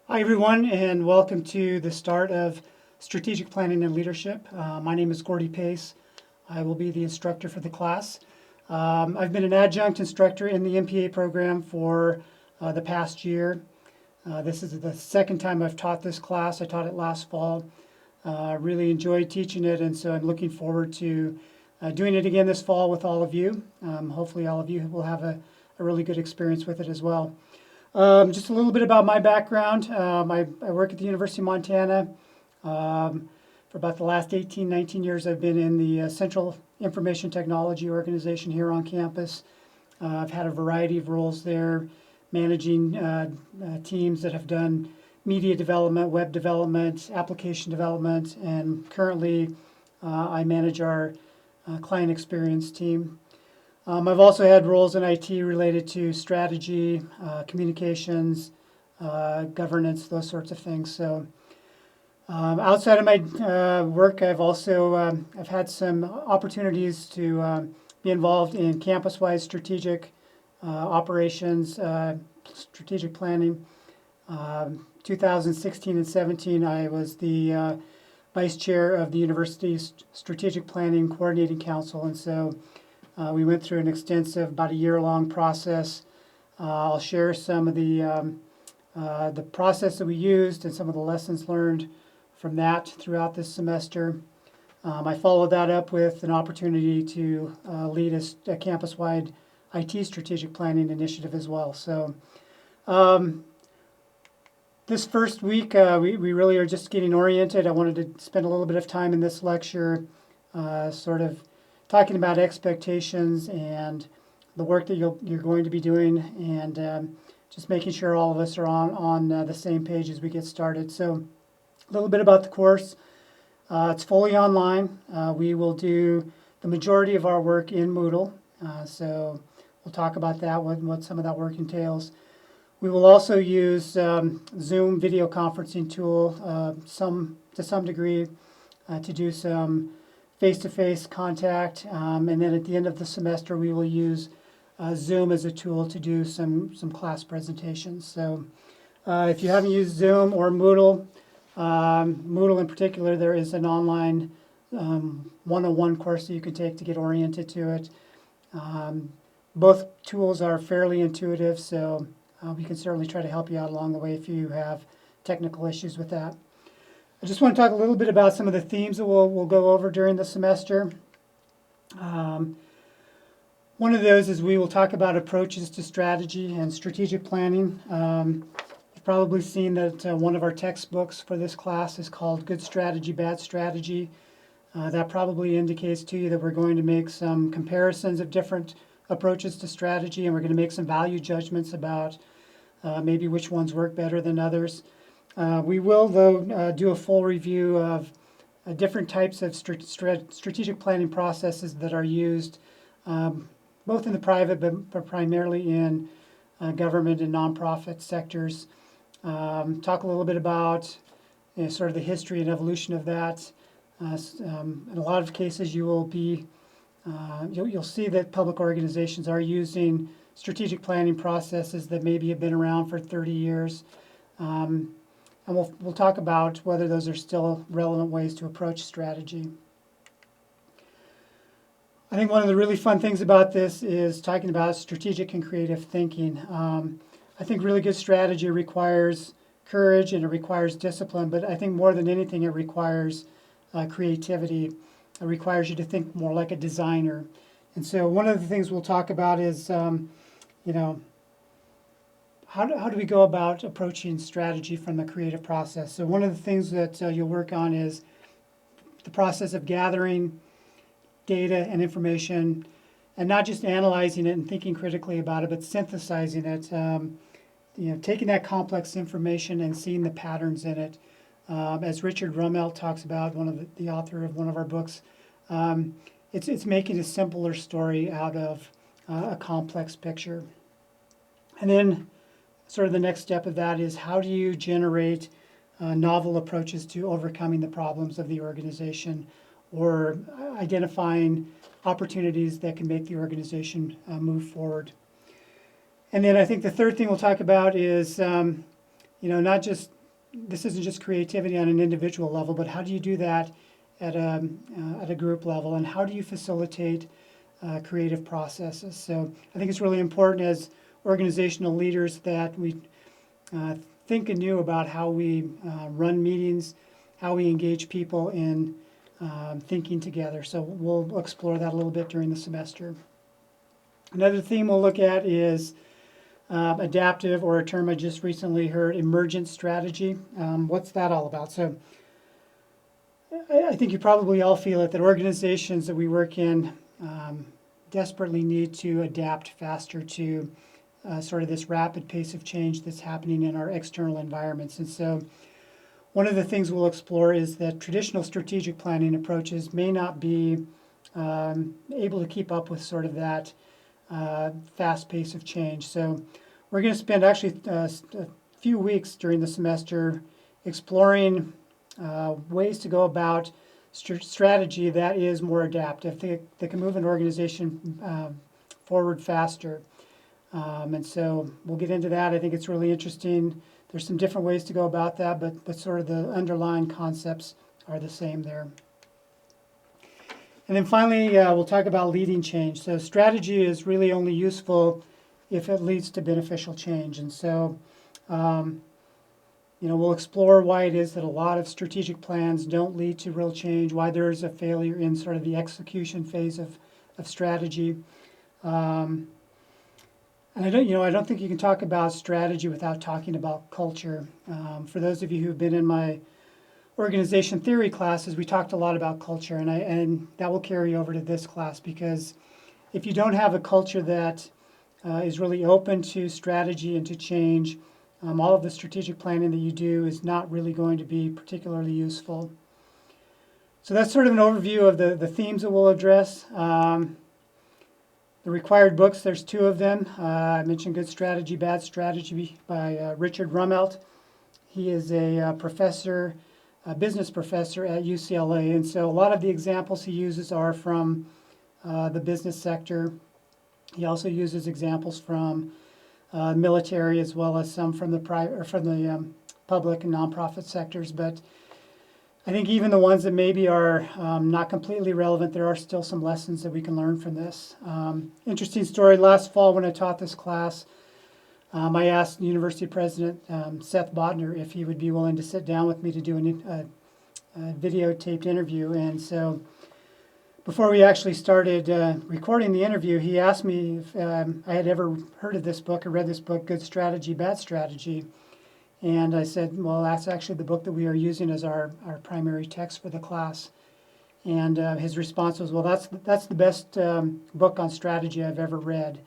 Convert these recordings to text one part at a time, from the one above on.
Hi, everyone, and welcome to the start of Strategic Planning and Leadership. My name is Gordy Pace. I will be the instructor for the class. I've been an adjunct instructor in the MPA program for the past year. This is the second time I've taught this class. I taught it last fall. Really enjoyed teaching it, and so I'm looking forward to doing it again this fall with all of you. Hopefully, all of you will have a really good experience with it as well. Just a little bit about my background. I work at the University of Montana. For about the last 18, 19 years, I've been in the Central Information Technology Organization here on campus. I've had a variety of roles there, managing teams that have done media development, web development, application development, and currently I manage our client experience team. I've also had roles in IT related to strategy, communications, governance, those sorts of things. So outside of my work, I've had some opportunities to be involved in campus-wide strategic operations, strategic planning. 2016 and 17, I was the vice chair of the university's strategic planning coordinating council, and so we went through an extensive, about a year-long process. I'll share some of the process that we used and some of the lessons learned from that throughout this semester. I followed that up with an opportunity to lead a campus-wide IT strategic planning initiative as well. So this first week, we really are just getting oriented. I wanted to spend a little bit of time in this lecture sort of talking about expectations and the work that you're going to be doing, and just making sure all of us are on the same page as we get started. So a little bit about the course. It's fully online. We will do the majority of our work in Moodle. So we'll talk about that, what some of that work entails. We will also use Zoom video conferencing tool to some degree to do some face-to-face contact, and then at the end of the semester we will use Zoom as a tool to do some class presentations. So if you haven't used Zoom or Moodle, Moodle in particular, there is an online 101 course that you can take to get oriented to it. Both tools are fairly intuitive, so we can certainly try to help you out along the way if you have technical issues with that. I just want to talk a little bit about some of the themes that we'll go over during the semester. One of those is we will talk about approaches to strategy and strategic planning. You've probably seen that one of our textbooks for this class is called Good Strategy, Bad Strategy. That probably indicates to you that we're going to make some comparisons of different approaches to strategy, and we're going to make some value judgments about maybe which ones work better than others. We will, though, do a full review of different types of strategic planning processes that are used both in the private but primarily in government and nonprofit sectors. Talk a little bit about sort of the history and evolution of that. In a lot of cases, you'll see that public organizations are using strategic planning processes that maybe have been around for 30 years. And we'll talk about whether those are still relevant ways to approach strategy. I think one of the really fun things about this is talking about strategic and creative thinking. I think really good strategy requires courage and it requires discipline, but I think more than anything it requires creativity. It requires you to think more like a designer. And so one of the things we'll talk about is, how do we go about approaching strategy from the creative process? So one of the things that you'll work on is the process of gathering data and information, and not just analyzing it and thinking critically about it, but synthesizing it. Taking that complex information and seeing the patterns in it. As Richard Rummelt talks about, the author of one of our books, it's making a simpler story out of a complex picture. And then sort of the next step of that is how do you generate novel approaches to overcoming the problems of the organization or identifying opportunities that can make the organization move forward. And then I think the third thing we'll talk about is not just this isn't just creativity on an individual level, but how do you do that at a group level, and how do you facilitate creative processes? So I think it's really important as organizational leaders that we think anew about how we run meetings, how we engage people in thinking together. So we'll explore that a little bit during the semester. Another theme we'll look at is adaptive, or a term I just recently heard, emergent strategy. What's that all about? So I think you probably all feel it, that organizations that we work in desperately need to adapt faster to sort of this rapid pace of change that's happening in our external environments. And so one of the things we'll explore is that traditional strategic planning approaches may not be able to keep up with sort of that fast pace of change. So we're going to spend actually a few weeks during the semester exploring ways to go about strategy that is more adaptive, that can move an organization forward faster. And so we'll get into that. I think it's really interesting. There's some different ways to go about that, but sort of the underlying concepts are the same there. And then finally, we'll talk about leading change. So strategy is really only useful if it leads to beneficial change. And so, we'll explore why it is that a lot of strategic plans don't lead to real change, why there is a failure in sort of the execution phase of strategy. And I don't think you can talk about strategy without talking about culture. For those of you who've been in my organization theory classes, we talked a lot about culture, and that will carry over to this class, because if you don't have a culture that is really open to strategy and to change, all of the strategic planning that you do is not really going to be particularly useful. So that's sort of an overview of the themes that we'll address. The required books, there's two of them. I mentioned Good Strategy, Bad Strategy by Richard Rummelt. He is a professor, a business professor at UCLA, and so a lot of the examples he uses are from the business sector. He also uses examples from military, as well as some from the private or from the public and nonprofit sectors. But I think even the ones that maybe are not completely relevant, there are still some lessons that we can learn from this. Interesting story. Last fall, when I taught this class, I asked University President Seth Bodner if he would be willing to sit down with me to do a videotaped interview. And so before we actually started recording the interview, he asked me if I had ever heard of this book or read this book, Good Strategy, Bad Strategy. And I said, well, that's actually the book that we are using as our primary text for the class. And his response was, well, that's the best book on strategy I've ever read.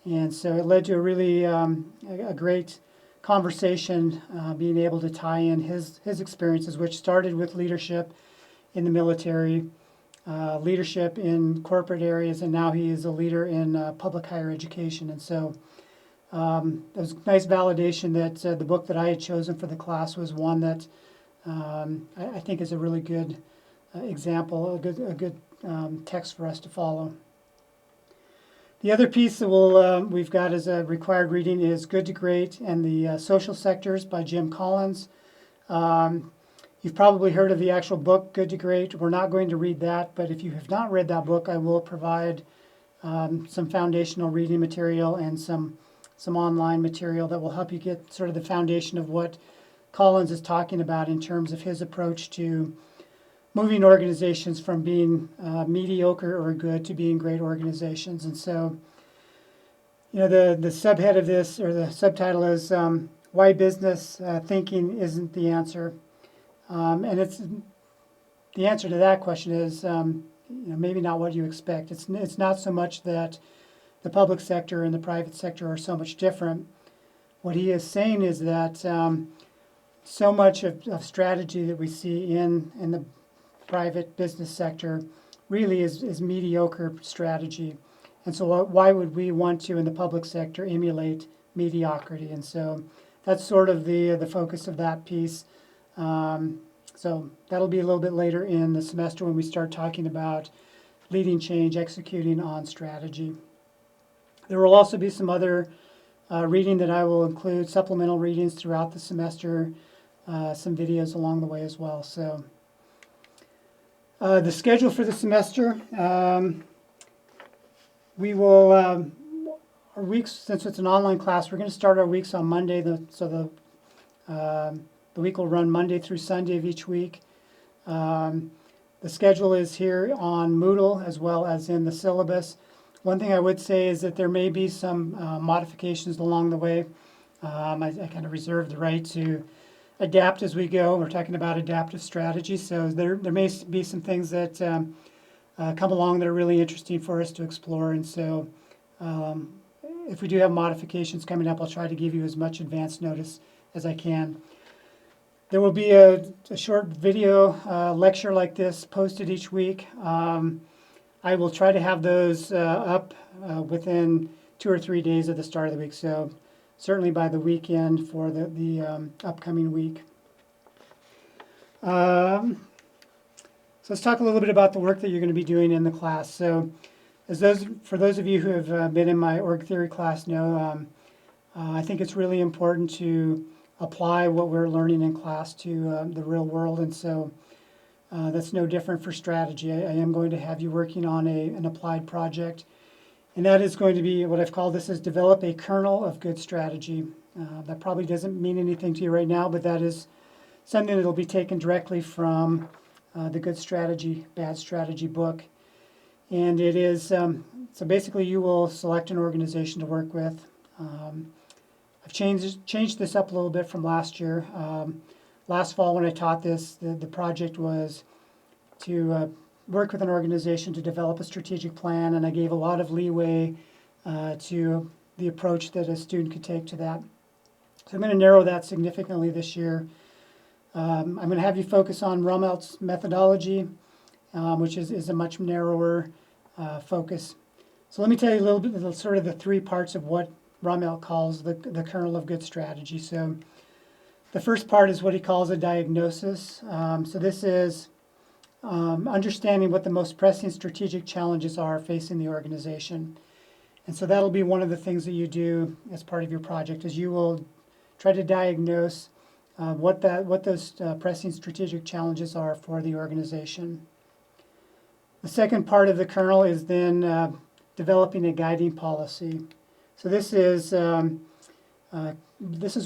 And so it led to a really a great conversation, being able to tie in his experiences, which started with leadership in the military, leadership in corporate areas, and now he is a leader in public higher education. And so it was nice validation that the book that I had chosen for the class was one that I think is a really good example, a good text for us to follow. The other piece that we've got as a required reading is Good to Great and the Social Sectors by Jim Collins. You've probably heard of the actual book, Good to Great. We're not going to read that, but if you have not read that book, I will provide some foundational reading material and some online material that will help you get sort of the foundation of what Collins is talking about in terms of his approach to moving organizations from being mediocre or good to being great organizations. And so, the subhead of this, or the subtitle, is Why Business Thinking Isn't the Answer. And it's the answer to that question is maybe not what you expect. It's not so much that the public sector and the private sector are so much different. What he is saying is that so much of strategy that we see in the private business sector really is mediocre strategy. And so why would we want to, in the public sector, emulate mediocrity? And so that's sort of the focus of that piece. So that'll be a little bit later in the semester when we start talking about leading change, executing on strategy. There will also be some other reading that I will include, supplemental readings throughout the semester. some videos along the way as well. So the schedule for the semester, we will, our weeks, since it's an online class, we're going to start our weeks on Monday, so the week will run Monday through Sunday of each week. The schedule is here on Moodle as well as in the syllabus. One thing I would say is that there may be some modifications along the way. I kind of reserve the right to adapt as we go. We're talking about adaptive strategy, so there may be some things that come along that are really interesting for us to explore. And so if we do have modifications coming up, I'll try to give you as much advance notice as I can. There will be a short video lecture like this posted each week. I will try to have those up within 2 or 3 days of the start of the week, so certainly by the weekend for the upcoming week. So let's talk a little bit about the work that you're going to be doing in the class. So for those of you who have been in my org theory class know, I think it's really important to apply what we're learning in class to the real world, and so that's no different for strategy. I am going to have you working on an applied project, and that is going to be what I've called this is develop a kernel of good strategy. That probably doesn't mean anything to you right now, but that is something that will be taken directly from the Good Strategy, Bad Strategy book. And it is, so basically you will select an organization to work with. I've changed this up a little bit from last year. Last fall when I taught this, the project was to work with an organization to develop a strategic plan, and I gave a lot of leeway to the approach that a student could take to that. So I'm going to narrow that significantly this year. I'm going to have you focus on Rummelt's methodology, which is a much narrower focus. So let me tell you a little bit of sort of the 3 parts of what Rummelt calls the kernel of good strategy. So the first part is what he calls a diagnosis. So this is understanding what the most pressing strategic challenges are facing the organization. And so that'll be one of the things that you do as part of your project, is you will try to diagnose what those pressing strategic challenges are for the organization. The second part of the kernel is then developing a guiding policy. So this is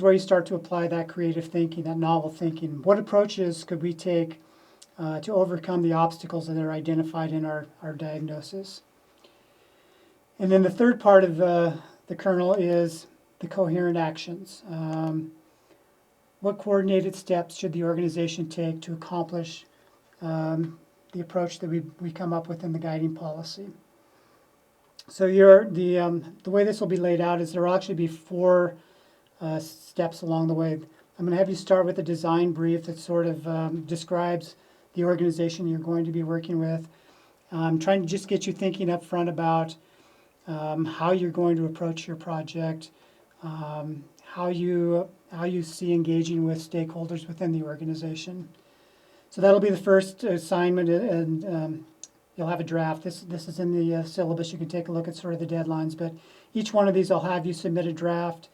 where you start to apply that creative thinking, that novel thinking. What approaches could we take to overcome the obstacles that are identified in our diagnosis? And then the third part of the kernel is the coherent actions. What coordinated steps should the organization take to accomplish the approach that we come up with in the guiding policy? So the way this will be laid out is there will actually be 4 steps along the way. I'm going to have you start with a design brief that sort of describes the organization you're going to be working with. I'm trying to just get you thinking up front about how you're going to approach your project, how you see engaging with stakeholders within the organization. So that'll be the first assignment, and you'll have a draft. This is in the syllabus. You can take a look at sort of the deadlines, but each one of these I'll have you submit a draft.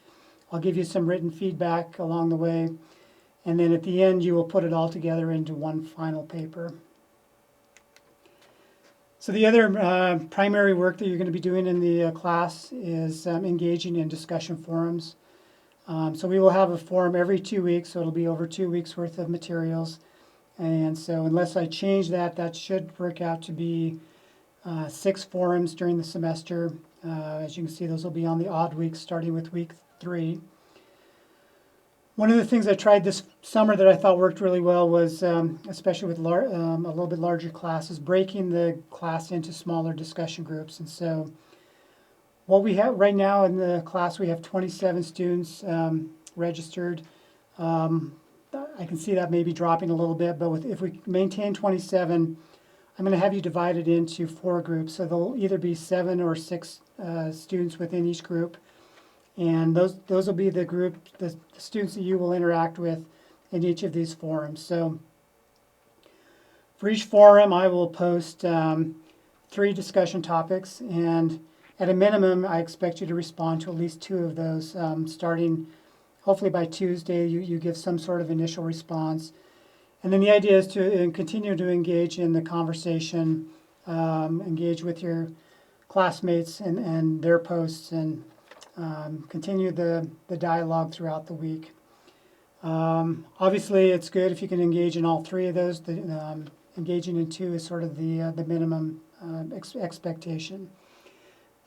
I'll give you some written feedback along the way, and then at the end you will put it all together into one final paper. So the other primary work that you're going to be doing in the class is engaging in discussion forums. So we will have a forum every 2 weeks, so it'll be over 2 weeks worth of materials. And so unless I change that, that should work out to be 6 forums during the semester. As you can see, those will be on the odd weeks, starting with week 3. One of the things I tried this summer that I thought worked really well was, especially with a little bit larger classes, breaking the class into smaller discussion groups. And so what we have right now in the class, we have 27 students registered. I can see that maybe dropping a little bit, but if we maintain 27, I'm going to have you divide it into 4 groups. So there'll either be 7 or 6 students within each group, and those will be the students that you will interact with in each of these forums. So for each forum, I will post 3 discussion topics, and at a minimum, I expect you to respond to at least 2 of those, starting hopefully by Tuesday you give some sort of initial response. And then the idea is to continue to engage in the conversation, engage with your classmates and their posts, and continue the dialogue throughout the week. Obviously, it's good if you can engage in all three of those. Engaging in two is sort of the minimum expectation.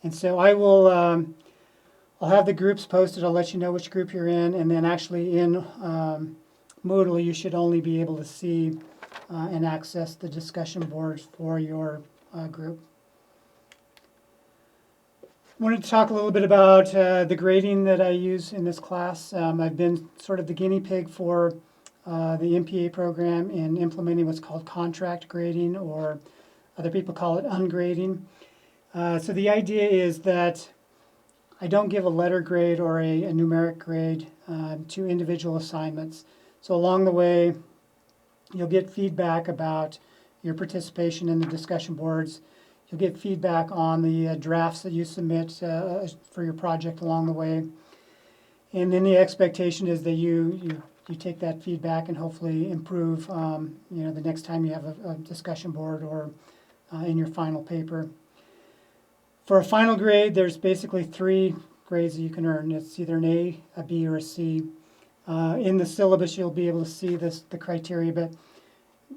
And so I'll have the groups posted. I'll let you know which group you're in, and then actually in Moodle, you should only be able to see and access the discussion boards for your group. I wanted to talk a little bit about the grading that I use in this class. I've been sort of the guinea pig for the MPA program in implementing what's called contract grading, or other people call it ungrading. So the idea is that I don't give a letter grade or a numeric grade to individual assignments. So along the way, you'll get feedback about your participation in the discussion boards. You'll get feedback on the drafts that you submit for your project along the way. And then the expectation is that you take that feedback and hopefully improve the next time you have a discussion board or in your final paper. For a final grade, there's basically 3 grades that you can earn. It's either an A, a B, or a C. In the syllabus, you'll be able to see the criteria, but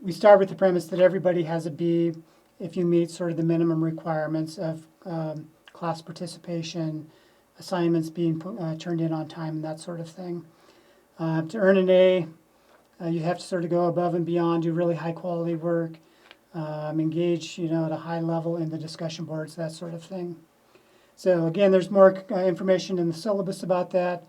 we start with the premise that everybody has a B if you meet sort of the minimum requirements of class participation, assignments being turned in on time, and that sort of thing. To earn an A, you have to sort of go above and beyond, do really high quality work, engage at a high level in the discussion boards, that sort of thing. So again, there's more information in the syllabus about that,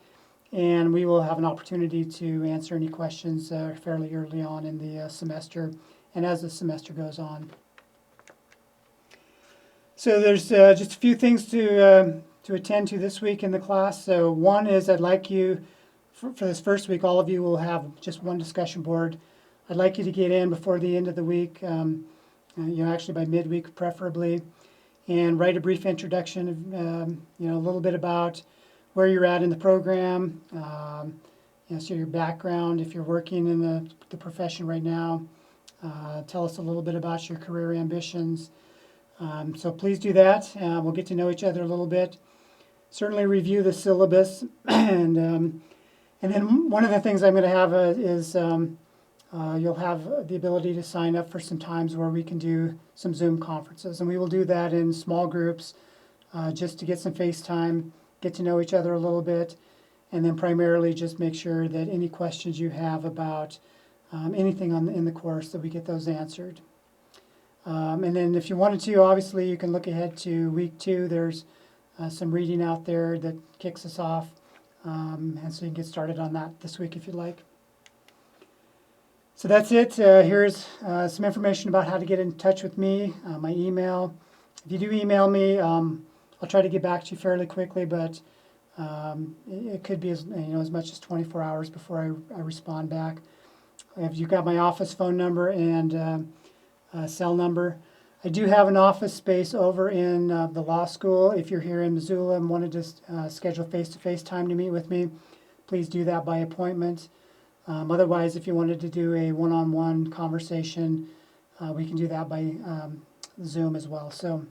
and we will have an opportunity to answer any questions fairly early on in the semester and as the semester goes on. So there's just a few things to attend to this week in the class. So one is I'd like you, for this first week, all of you will have just one discussion board. I'd like you to get in before the end of the week, actually by midweek preferably, and write a brief introduction, a little bit about where you're at in the program, so your background, if you're working in the profession right now. Tell us a little bit about your career ambitions. So please do that. We'll get to know each other a little bit. Certainly review the syllabus, and then one of the things I'm going to have is you'll have the ability to sign up for some times where we can do some Zoom conferences, and we will do that in small groups, just to get some face time, get to know each other a little bit, and then primarily just make sure that any questions you have about anything in the course, that we get those answered. And then if you wanted to, obviously you can look ahead to week 2. There's some reading out there that kicks us off, and so you can get started on that this week if you'd like. So that's it. Here's some information about how to get in touch with me, my email. If you do email me, I'll try to get back to you fairly quickly, but it could be as much as 24 hours before I respond back. If you've got my office phone number and cell number. I do have an office space over in the law school. If you're here in Missoula and wanted to schedule face-to-face time to meet with me, please do that by appointment. Otherwise, if you wanted to do a one-on-one conversation, we can do that by Zoom as well. So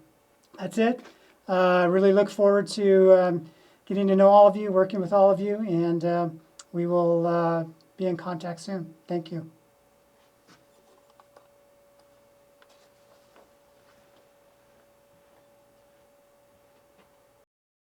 that's it. Really look forward to getting to know all of you, working with all of you, and we will be in contact soon. Thank you.